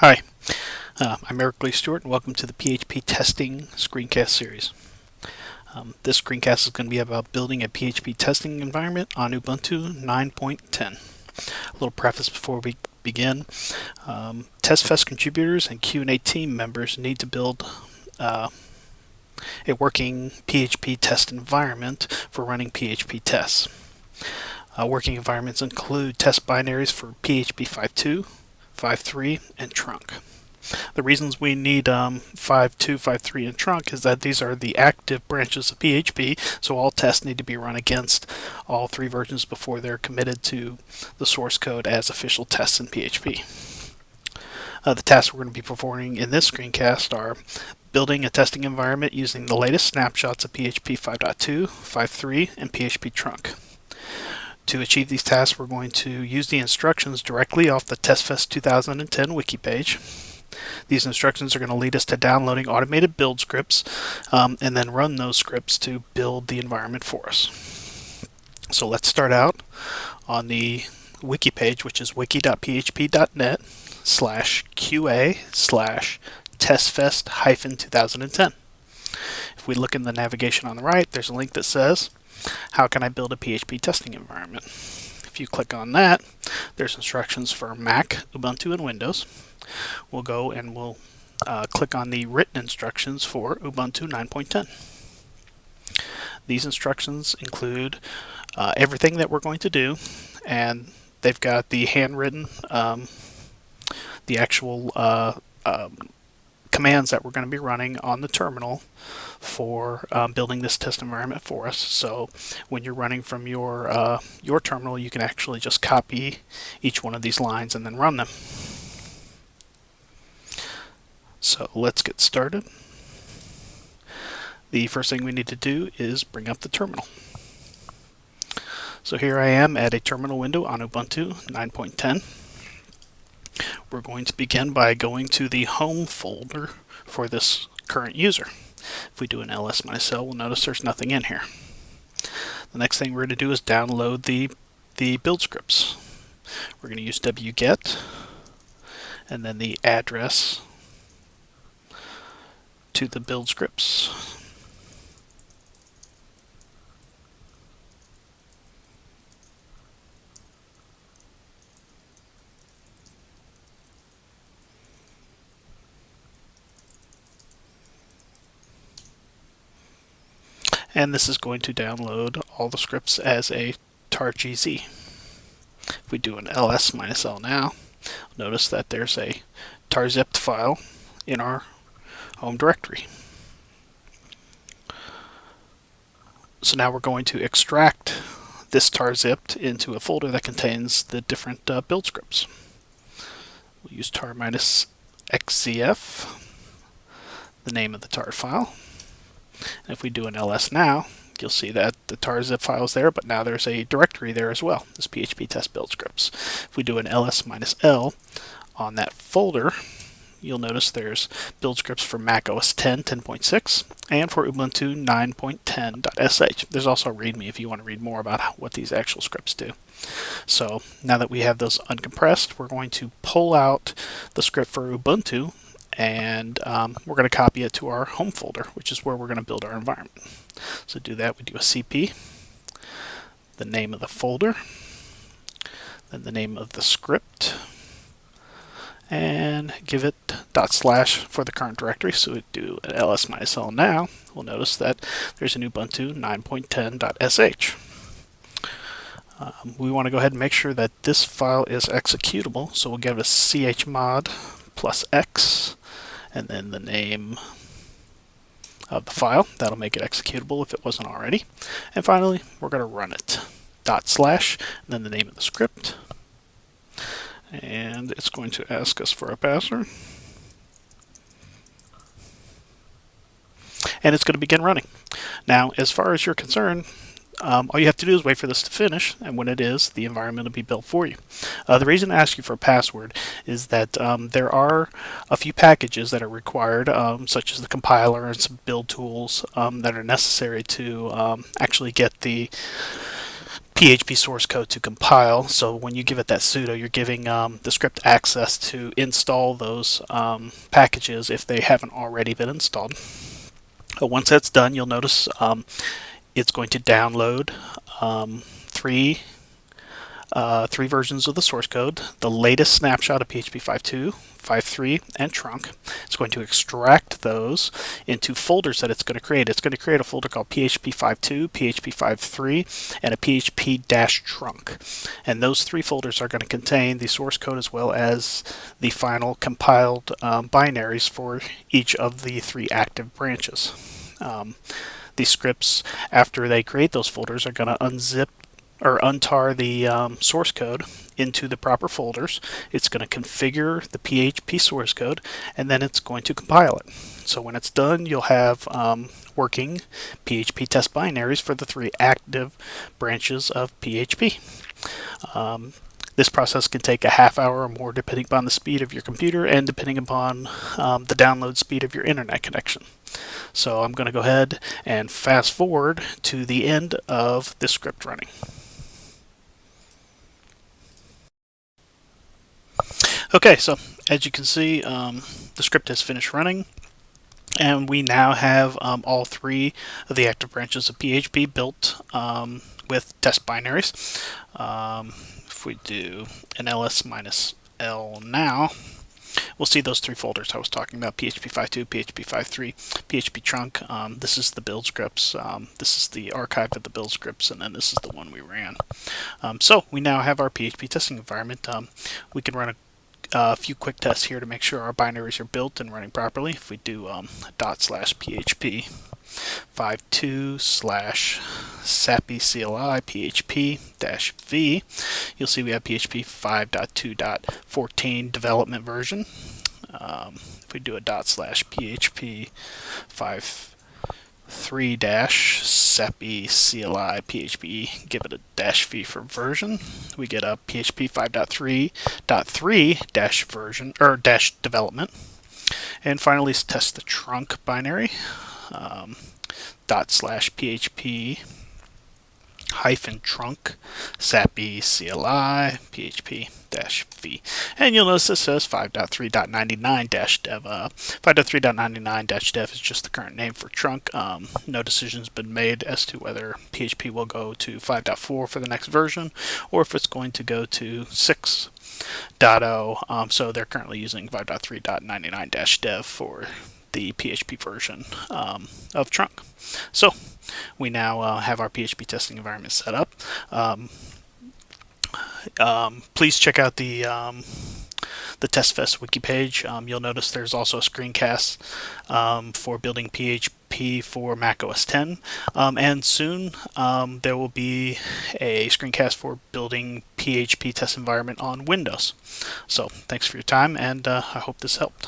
Hi, I'm Eric Lee Stewart, and welcome to the PHP Testing Screencast Series. This screencast is going to be about building a PHP testing environment on Ubuntu 9.10. A little preface before we begin. TestFest contributors and Q&A team members need to build a working PHP test environment for running PHP tests. Working environments include test binaries for PHP 5.2, 5.3, and trunk. The reasons we need 5.2, 5.3, and trunk is that these are the active branches of PHP, so all tests need to be run against all three versions before they're committed to the source code as official tests in PHP. The tasks we're going to be performing in this screencast are building a testing environment using the latest snapshots of PHP 5.2, 5.3, and PHP trunk. To achieve these tasks, we're going to use the instructions directly off the TestFest 2010 wiki page. These instructions are going to lead us to downloading automated build scripts and then run those scripts to build the environment for us. So let's start out on the wiki page, which is wiki.php.net/QA/testfest-2010. If we look in the navigation on the right, there's a link that says, "How can I build a PHP testing environment?" If you click on that, there's instructions for Mac, Ubuntu, and Windows. We'll go and we'll click on the written instructions for Ubuntu 9.10. These instructions include everything that we're going to do, and they've got the handwritten, the actual commands that we're going to be running on the terminal for building this test environment for us. So when you're running from your terminal, you can actually just copy each one of these lines and then run them. So let's get started. The first thing we need to do is bring up the terminal. So here I am at a terminal window on Ubuntu 9.10. We're going to begin by going to the home folder for this current user. If we do an ls-l, we'll notice there's nothing in here. The next thing we're going to do is download the build scripts. We're going to use wget and then the address to the build scripts. And this is going to download all the scripts as a tar.gz. If we do an ls-l now, notice that there's a tar-zipped file in our home directory. So now we're going to extract this tar-zipped into a folder that contains the different build scripts. We'll use tar-xzf, the name of the tar file. And if we do an ls now, you'll see that the tar-zip file is there, but now there's a directory there as well, this PHP test build scripts. If we do an ls-l on that folder, you'll notice there's build scripts for Mac OS X 10.6 and for Ubuntu 9.10.sh. There's also a README if you want to read more about what these actual scripts do. So now that we have those uncompressed, we're going to pull out the script for Ubuntu, and we're going to copy it to our home folder, which is where we're going to build our environment. So to do that, we do a cp, the name of the folder, then the name of the script, and give it // for the current directory. So we do an ls-l now. We'll notice that there's an Ubuntu 9.10.sh. We want to go ahead and make sure that this file is executable, so we'll give it a chmod +x and then the name of the file. That'll make it executable if it wasn't already. And finally, we're going to run it / and then the name of the script. And it's going to ask us for a password. And it's going to begin running. Now, as far as you're concerned, all you have to do is wait for this to finish, and when it is, the environment will be built for you. The reason I ask you for a password is that there are a few packages that are required, such as the compiler and some build tools that are necessary to actually get the PHP source code to compile. So when you give it that sudo, you're giving the script access to install those packages if they haven't already been installed. Once that's done, you'll notice it's going to download three versions of the source code, the latest snapshot of PHP 5.2, 5.3, and trunk. It's going to extract those into folders that it's going to create. It's going to create a folder called PHP 5.2, PHP 5.3, and a PHP-trunk. And those three folders are going to contain the source code as well as the final compiled binaries for each of the three active branches. These scripts, after they create those folders, are going to unzip or untar the source code into the proper folders. It's going to configure the PHP source code, and then it's going to compile it. So when it's done, you'll have working PHP test binaries for the three active branches of PHP. This process can take a half hour or more depending upon the speed of your computer and depending upon the download speed of your internet connection. So I'm going to go ahead and fast forward to the end of this script running. Okay, so as you can see, the script has finished running, and we now have all three of the active branches of PHP built with test binaries. If we do an ls-l now, we'll see those three folders I was talking about: PHP 5.2, PHP 5.3, PHP trunk. This is the build scripts. This is the archive of the build scripts, and then this is the one we ran. So we now have our PHP testing environment. We can run a few quick tests here to make sure our binaries are built and running properly. If we do /php 5.2/sappy CLI php-v, you'll see we have PHP 5.2.14 development version. If we do a /php 5.3-sappy CLI php, give it a -v for version, we get a PHP 5.3.3 version or development. And finally, let's test the trunk binary. /php -trunk sappy CLI php-v, and you'll notice this says 5.3.99-dev. 5.3.99-dev is just the current name for trunk. No decision's been made as to whether PHP will go to 5.4 for the next version or if it's going to go to 6.0. So they're currently using 5.3.99-dev for the PHP version of trunk. So we now have our PHP testing environment set up. Please check out the TestFest wiki page. You'll notice there's also a screencast for building PHP for Mac OS X, and soon there will be a screencast for building PHP test environment on Windows. So thanks for your time, and I hope this helped.